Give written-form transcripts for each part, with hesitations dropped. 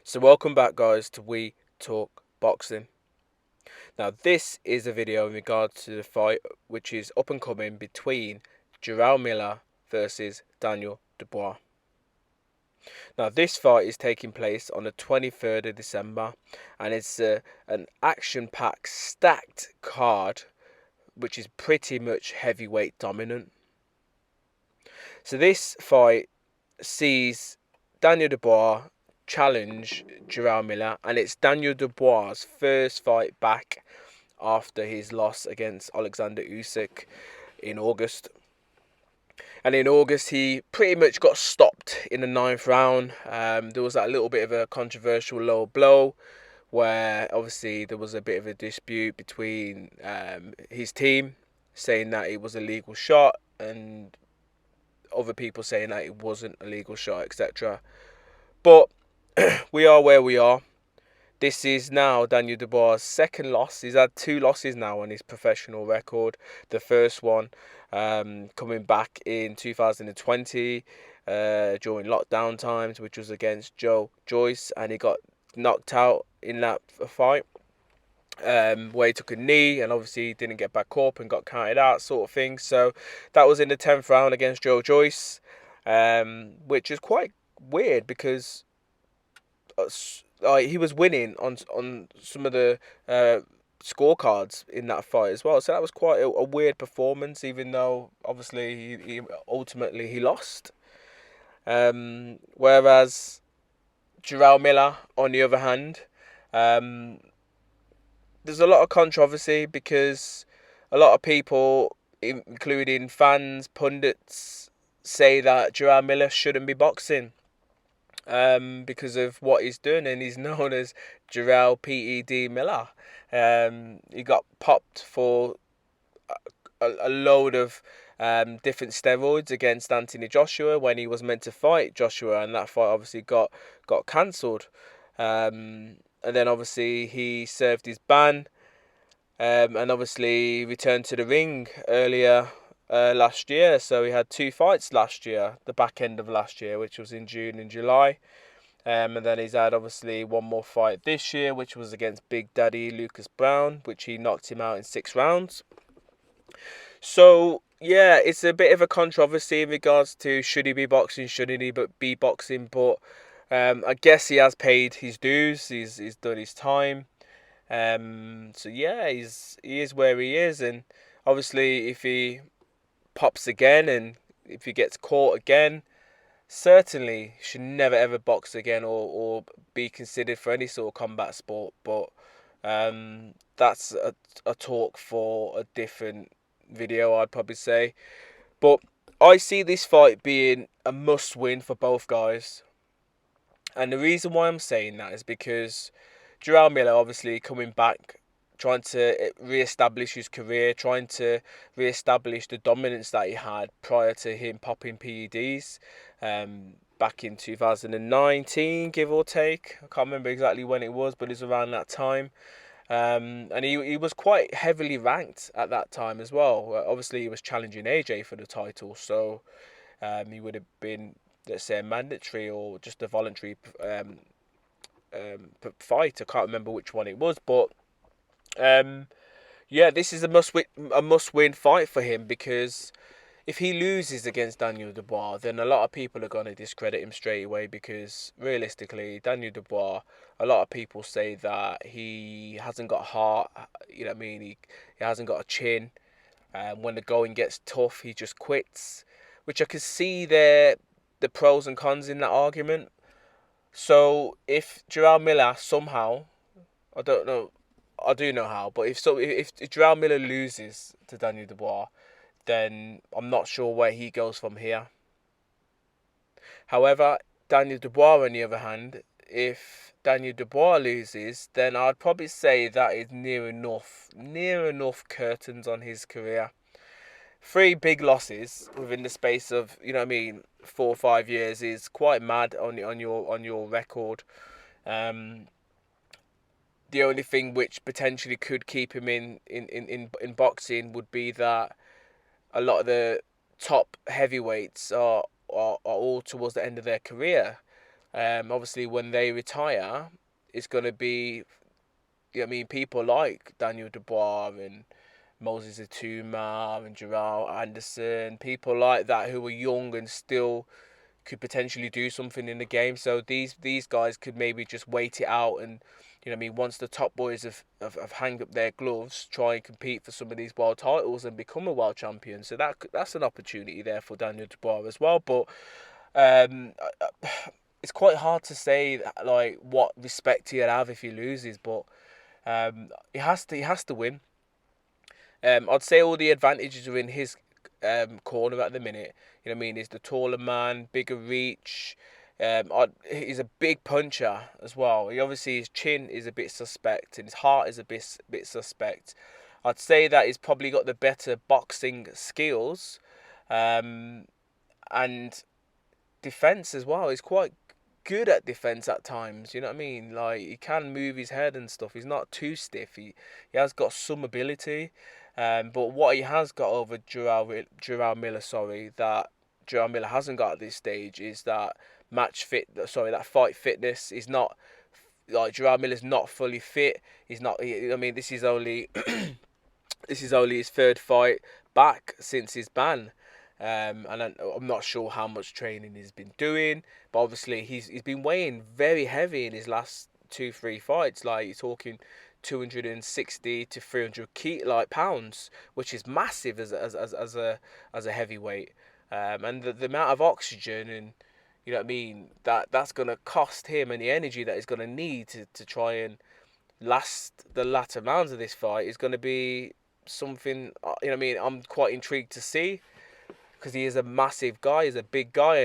So welcome back guys to We Talk Boxing. Now this is a video in regard to the fight which is up and coming between Jarrell Miller versus Daniel Dubois. Now this fight is taking place on the 23rd of December and it's an action-packed stacked card which is pretty much heavyweight dominant. So this fight sees Daniel Dubois challenge Jarrell Miller, and it's Daniel Dubois' first fight back after his loss against Alexander Usyk in August. And in August, he pretty much got stopped in the 9th round. There was that little bit of a controversial low blow where obviously there was a bit of a dispute between his team saying that it was a legal shot and other people saying that it wasn't a legal shot, etc. But we are where we are. This is now Daniel Dubois' second loss. He's had 2 losses now on his professional record. The first one coming back in 2020 during lockdown times, which was against Joe Joyce, and he got knocked out in that fight. Where he took a knee and obviously didn't get back up and got counted out, sort of thing. So that was in the 10th round against Joe Joyce, which is quite weird because he was winning on some of the scorecards in that fight as well. So that was quite a weird performance, even though obviously he ultimately lost. Whereas Jarrell Miller, on the other hand, there's a lot of controversy because a lot of people, including fans, pundits, say that Jarrell Miller shouldn't be boxing because of what he's doing, and he's known as Jarrell PED Miller. He got popped for a load of different steroids against Anthony Joshua when he was meant to fight Joshua, and that fight obviously got cancelled. And then obviously he served his ban, and obviously returned to the ring earlier last year. So he had 2 fights last year, the back end of last year, which was in June and July. And then he's had obviously one more fight this year, which was against Big Daddy Lucas Brown, which he knocked him out in 6 rounds. So yeah, it's a bit of a controversy in regards to should he be boxing, shouldn't he be boxing, but I guess he has paid his dues. He's done his time. So yeah, he is where he is, and obviously if he pops again and if he gets caught again, certainly should never ever box again or be considered for any sort of combat sport. But that's a talk for a different video, I'd probably say. But I see this fight being a must-win for both guys. And the reason why I'm saying that is because Jarrell Miller obviously coming back, trying to re-establish his career, trying to re-establish the dominance that he had prior to him popping PEDs back in 2019, give or take. I can't remember exactly when it was, but it's around that time. And he was quite heavily ranked at that time as well. Obviously, he was challenging AJ for the title, so he would have been, let's say, a mandatory or just a voluntary fight. I can't remember which one it was, but yeah, this is a must-win fight for him, because if he loses against Daniel Dubois, then a lot of people are going to discredit him straight away, because realistically, Daniel Dubois, a lot of people say that he hasn't got heart, you know what I mean, he hasn't got a chin, when the going gets tough, he just quits, which I can see the pros and cons in that argument. So if Jarrell Miller somehow, I don't know, I do know how, but if Jarrell Miller loses to Daniel Dubois, then I'm not sure where he goes from here. However, Daniel Dubois, on the other hand, if Daniel Dubois loses, then I'd probably say that is near enough curtains on his career. 3 big losses within the space of, you know what I mean, 4 or 5 years is quite mad on your record. The only thing which potentially could keep him in boxing would be that a lot of the top heavyweights are all towards the end of their career. Obviously, when they retire, it's going to be, I mean, people like Daniel Dubois and Moses Atuma and Jarrell Anderson, people like that who are young and still could potentially do something in the game. So these guys could maybe just wait it out and, I mean, once the top boys have hanged up their gloves, try and compete for some of these world titles and become a world champion. So that's an opportunity there for Daniel Dubois as well. But um, it's quite hard to say like what respect he'll have if he loses. But he has to win. I'd say all the advantages are in his corner at the minute. You know what I mean? He's the taller man, bigger reach. He's a big puncher as well. His chin is a bit suspect and his heart is a bit suspect. I'd say that he's probably got the better boxing skills, um, and defense as well. He's quite good at defense at times. You know what I mean? Like he can move his head and stuff. He's not too stiff. He has got some ability. But what he has got over Jarrell Miller, that Jarrell Miller hasn't got at this stage is that that fight fitness. Is not like Jarrell Miller's not fully fit. He's not. I mean, this is only this is only his third fight back since his ban. And I'm not sure how much training he's been doing, but obviously he's been weighing very heavy in his last 2-3 fights. Like you're talking 260 to 300 pounds, which is massive as a heavyweight. And the amount of oxygen and you know what I mean that's gonna cost him and the energy that he's gonna need to try and last the latter rounds of this fight is gonna be something. You know what I mean? I'm quite intrigued to see because he is a massive guy, he's a big guy,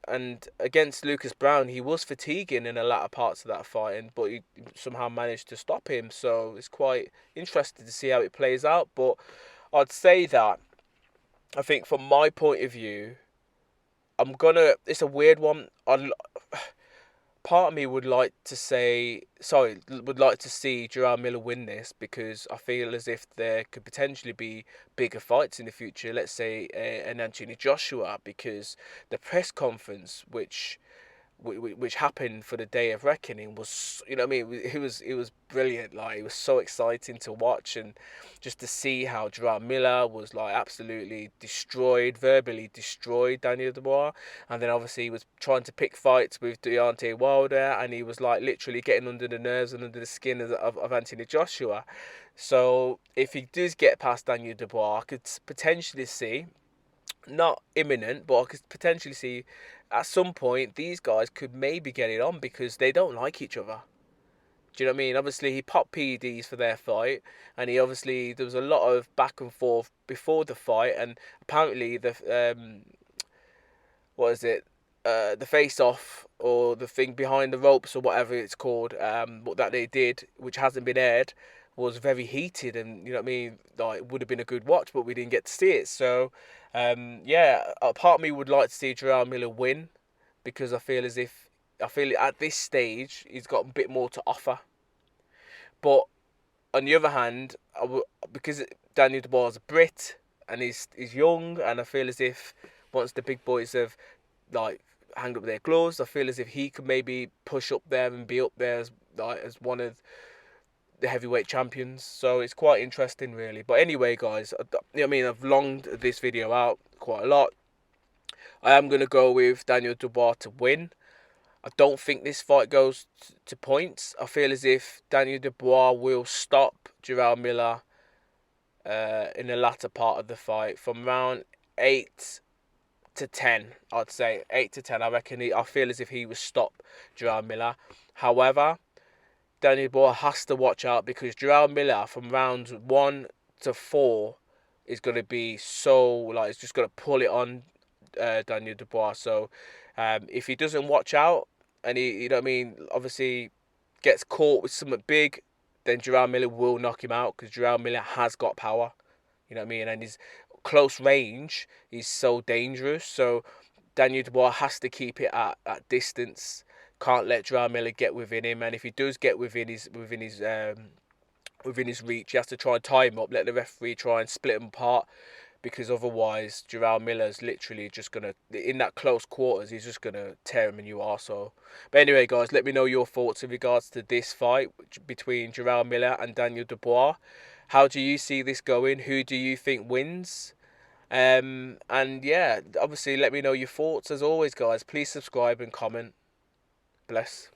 and against Lucas Brown, he was fatiguing in the latter parts of that fight, but he somehow managed to stop him. So it's quite interesting to see how it plays out. But I'd say that I think from my point of view, It's a weird one. Part of me would like to see Jarrell Miller win this because I feel as if there could potentially be bigger fights in the future. Let's say an Anthony Joshua, because the press conference which happened for the day of reckoning was, you know what I mean, it was brilliant. Like it was so exciting to watch and just to see how Jarrell Miller was like absolutely verbally destroyed Daniel Dubois, and then obviously he was trying to pick fights with Deontay Wilder, and he was like literally getting under the nerves and under the skin of Anthony Joshua. So if he does get past Daniel Dubois, I could potentially see, not imminent, but I could potentially see at some point these guys could maybe get it on because they don't like each other. Do you know what I mean? Obviously, he popped PEDs for their fight, and there was a lot of back and forth before the fight, and apparently what is it? The face off or the thing behind the ropes or whatever it's called, that they did, which hasn't been aired, was very heated, and you know what I mean. Like it would have been a good watch, but we didn't get to see it. So, yeah, a part of me would like to see Jarrell Miller win because I feel at this stage he's got a bit more to offer. But on the other hand, because Daniel Dubois is a Brit and he's young, and I feel as if once the big boys have like hanged up their gloves, I feel as if he could maybe push up there and be up there as one of the heavyweight champions. So it's quite interesting, really. But anyway, guys, you know what I mean, I've longed this video out quite a lot. I am going to go with Daniel Dubois to win. I don't think this fight goes to points. I feel as if Daniel Dubois will stop Jarrell Miller in the latter part of the fight from round 8 to 10. I'd say 8 to 10. I feel as if he will stop Jarrell Miller. However, Daniel Dubois has to watch out because Jarrell Miller from rounds 1 to 4 is going to be it's just going to pull it on Daniel Dubois. So if he doesn't watch out and he, you know what I mean, obviously gets caught with something big, then Jarrell Miller will knock him out because Jarrell Miller has got power. You know what I mean? And his close range is so dangerous. So Daniel Dubois has to keep it at distance. Can't let Jarrell Miller get within him. And if he does get within his reach, he has to try and tie him up, let the referee try and split him apart. because otherwise Jarrell Miller's literally just gonna, in that close quarters, he's just gonna tear him a new arsehole. But anyway, guys, let me know your thoughts in regards to this fight between Jarrell Miller and Daniel Dubois. How do you see this going? Who do you think wins? And yeah, obviously let me know your thoughts. As always, guys, please subscribe and comment. Bless.